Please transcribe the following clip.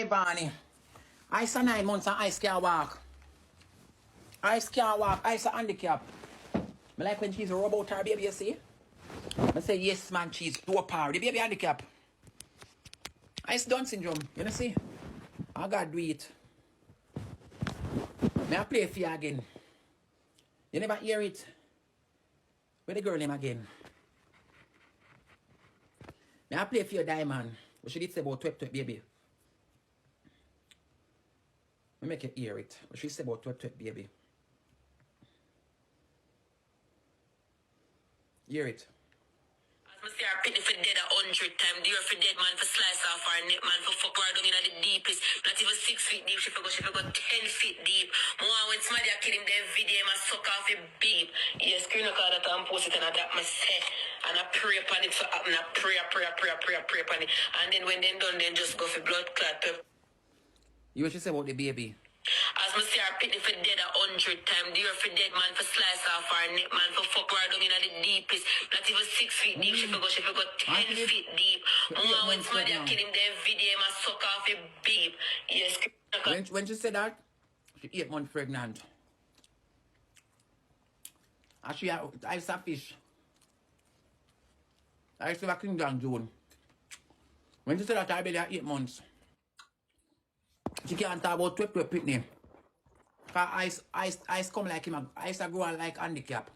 ivany. Ice 9 months and ice can't walk. Ice can't walk. Ice a handicap. I like when she's rub out her baby, you see? I say, yes, man, she's low power. The baby handicap. Ice Down syndrome. You know, see? I gotta do it. May I play for you again? You never hear it? Where the girl name again? May I play for your diamond? What she did say about 12 baby? Let me make you hear it. What she said about 12 baby? Hear it. As I say, I pity for dead 100 times. Do you for dead man for slice off our neck man for fuck her down in the deepest. Not even 6 feet deep. She forgot 10 feet deep. More when somebody kill him, then video my suck off a beep. Yes, screen record that and post it and I that my say. And I pray upon it for happen. I pray upon it. And then when they done, then just go for blood clot. You what she say about the baby? As I say, I pity for dead 100 times. Do you for dead man for slice off our neck man for fuck her down in the deepest. Not even 6 feet deep. She forgot 10 feet deep. More when somebody kill him, then video my suck off a beep. Yes. When she said that, she 8 months pregnant. And she had ice a fish. I used to have a Kingdom June. When she said that, I belly at 8 months. She can't talk about 12 pitney. Cause ice come like him. Ice a grow like handicap.